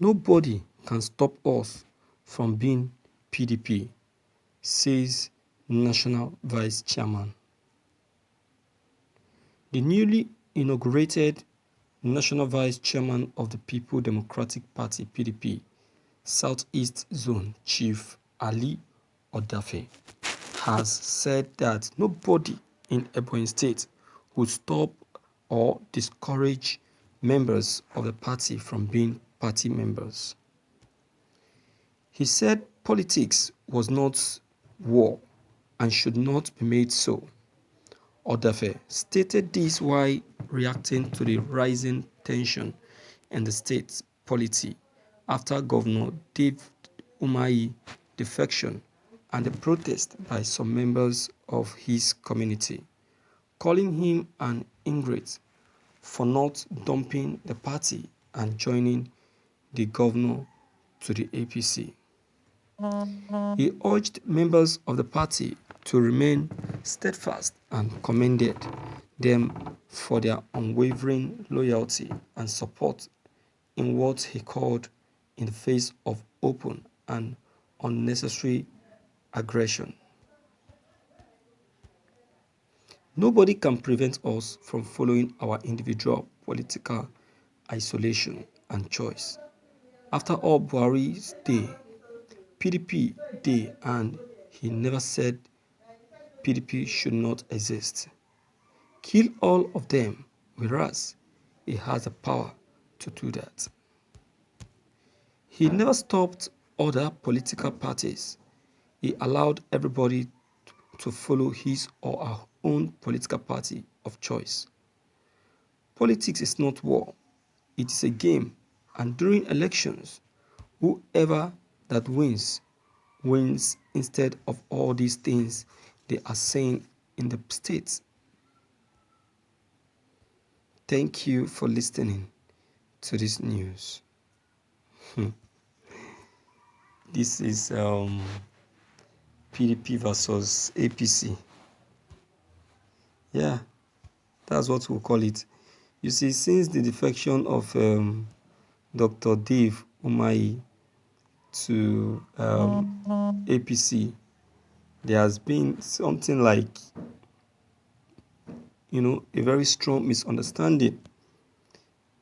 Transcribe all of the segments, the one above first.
Nobody can stop us from being PDP, says National Vice Chairman. The newly inaugurated National Vice Chairman of the People Democratic Party (PDP) Southeast Zone Chief Ali Odafe has said that nobody in Ebonyi State would stop or discourage members of the party from being party members. He said politics was not war and should not be made so. Odafe stated this while reacting to the rising tension in the state's polity after Governor Dave Umahi's defection and the protest by some members of his community, calling him an ingrate for not dumping the party and joining the governor to the APC. He urged members of the party to remain steadfast and commended them for their unwavering loyalty and support in what he called in the face of open and unnecessary aggression. Nobody can prevent us from following our individual political isolation and choice. After all, Buhari's day, PDP day, and he never said PDP should not exist. Kill all of them, whereas he has the power to do that. He never stopped other political parties. He allowed everybody to follow his or her own political party of choice. Politics is not war. It is a game, and during elections, whoever that wins instead of all these things they are saying in the states. Thank you for listening to this news. This is PDP versus APC. Yeah, that's what we'll call it. You see, since the defection of Dr. Dave Umahi to APC, there has been something like, a very strong misunderstanding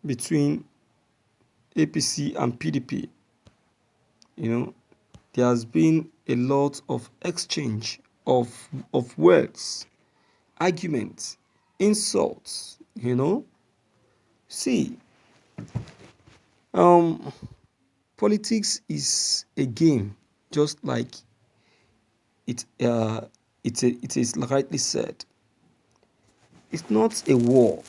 between APC and PDP. There has been a lot of exchange of words, arguments, insults, See, politics is a game, just like it is rightly said. It's not a war.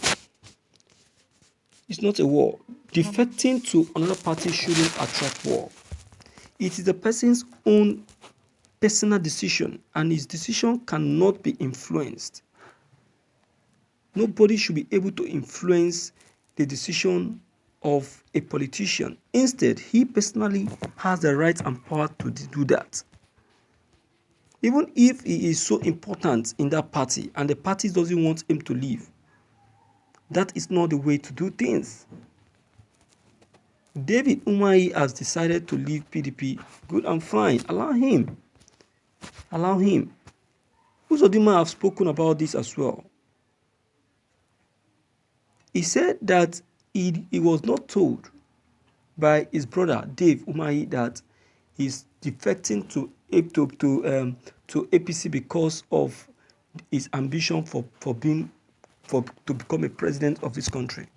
It's not a war. Defecting to another party shouldn't attract war. It is the person's own personal decision, and his decision cannot be influenced. Nobody should be able to influence the decision of a politician. Instead, he personally has the right and power to do that. Even if he is so important in that party and the party doesn't want him to leave, that is not the way to do things. David Umahi has decided to leave PDP. Good and fine. Allow him. Uzodinma have spoken about this as well. He said that he was not told by his brother Dave Umahi that he's defecting to APC because of his ambition to become a president of this country.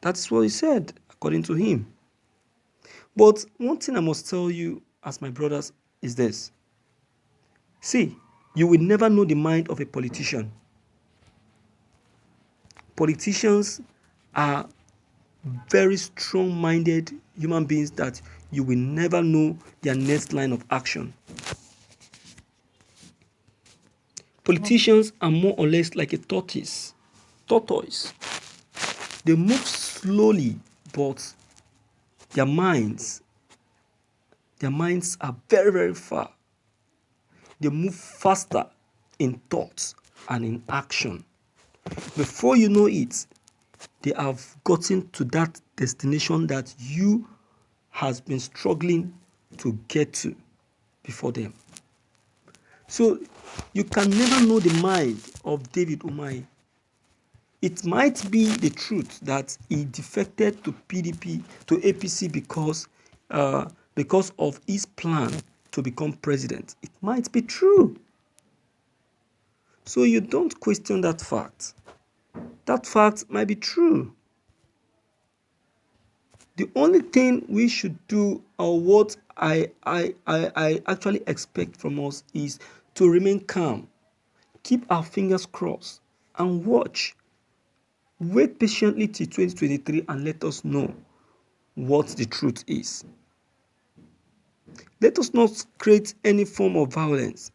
That's what he said, according to him. But one thing I must tell you, as my brothers, is this. See, you will never know the mind of a politician. Politicians are very strong-minded human beings that you will never know their next line of action. Politicians are more or less like a tortoise. They move slowly, but their minds are very, very far. They move faster in thoughts and in action. Before you know it, they have gotten to that destination that you has been struggling to get to before them. So you can never know the mind of David Umahi. It might be the truth that he defected to PDP, to APC because of his plan to become president. It might be true. So you don't question that fact. That fact might be true. The only thing we should do, or what I actually expect from us, is to remain calm, keep our fingers crossed, and watch. Wait patiently till 2023 and let us know what the truth is. Let us not create any form of violence,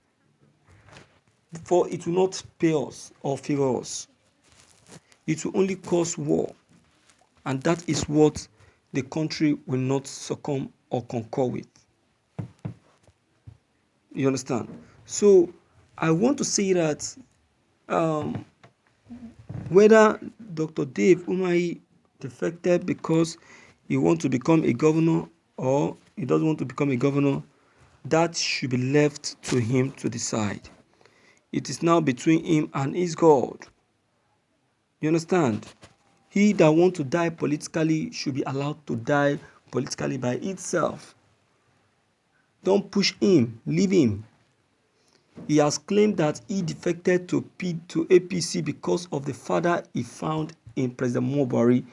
for it will not pay us or favor us. It will only cause war, and that is what the country will not succumb or concur with. You understand? So I want to say that whether Dr. Dave Umahi defected because he wants to become a governor or he doesn't want to become a governor, that should be left to him to decide. It is now between him and his God. You understand? He that wants to die politically should be allowed to die politically by itself. Don't push him, leave him. He has claimed that he defected to APC because of the father he found in President Mobari.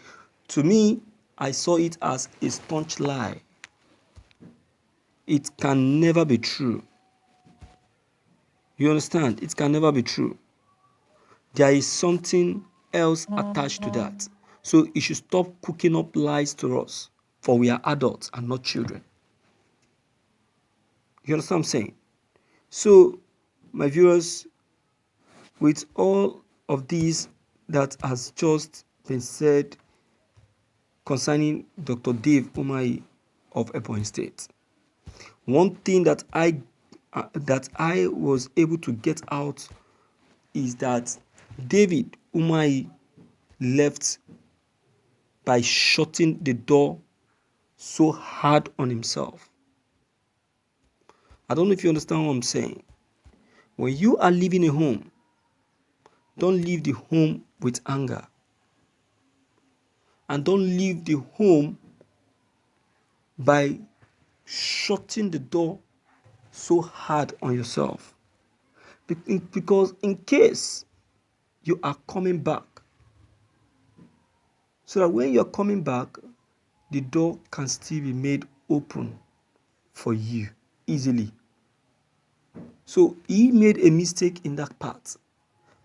To me, I saw it as a staunch lie. It can never be true. You understand? It can never be true. There is something else attached to that. So he should stop cooking up lies to us, for we are adults and not children. You understand what I'm saying? So, my viewers, with all of these that has just been said concerning Dr. Dave Umahi of Ebonyi State, one thing that I was able to get out is that David Umahi left by shutting the door so hard on himself. I don't know if you understand what I'm saying. When you are leaving a home, don't leave the home with anger. And don't leave the home by shutting the door so hard on yourself. Because in case you are coming back, so that when you're coming back, the door can still be made open for you easily. So he made a mistake in that part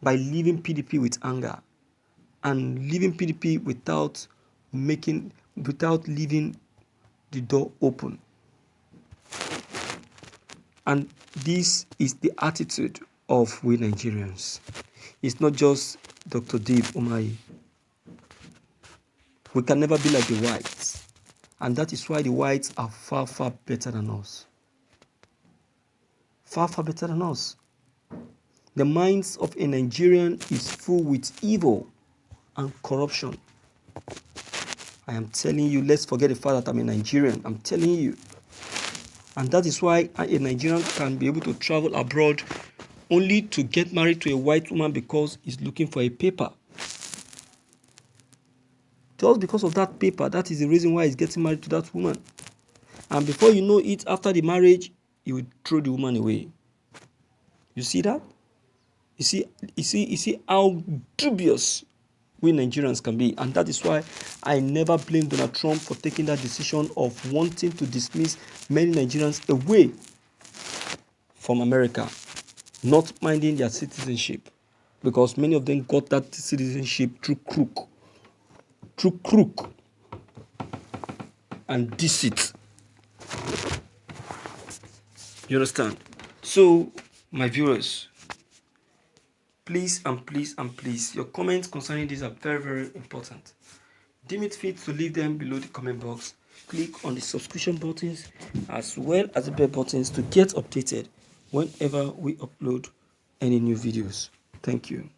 by leaving PDP with anger and leaving PDP without leaving the door open. And this is the attitude of we Nigerians. It's not just Dr. Dave Umahi. We can never be like the whites. And that is why the whites are far, far better than us. Far, far better than us. The minds of a Nigerian is full with evil and corruption. I am telling you, let's forget the fact that I'm a Nigerian. I'm telling you. And that is why a Nigerian can be able to travel abroad only to get married to a white woman because he's looking for a paper. Just because of that paper, that is the reason why he's getting married to that woman. And before you know it, after the marriage, he will throw the woman away. You see that? You see how dubious we Nigerians can be. And that is why I never blame Donald Trump for taking that decision of wanting to dismiss many Nigerians away from America, not minding their citizenship. Because many of them got that citizenship through crook and deceit. You understand? So, my viewers, please and please and please, your comments concerning this are very, very important. Deem it fit to leave them below the comment box. Click on the subscription buttons as well as the bell buttons to get updated whenever we upload any new videos. Thank you.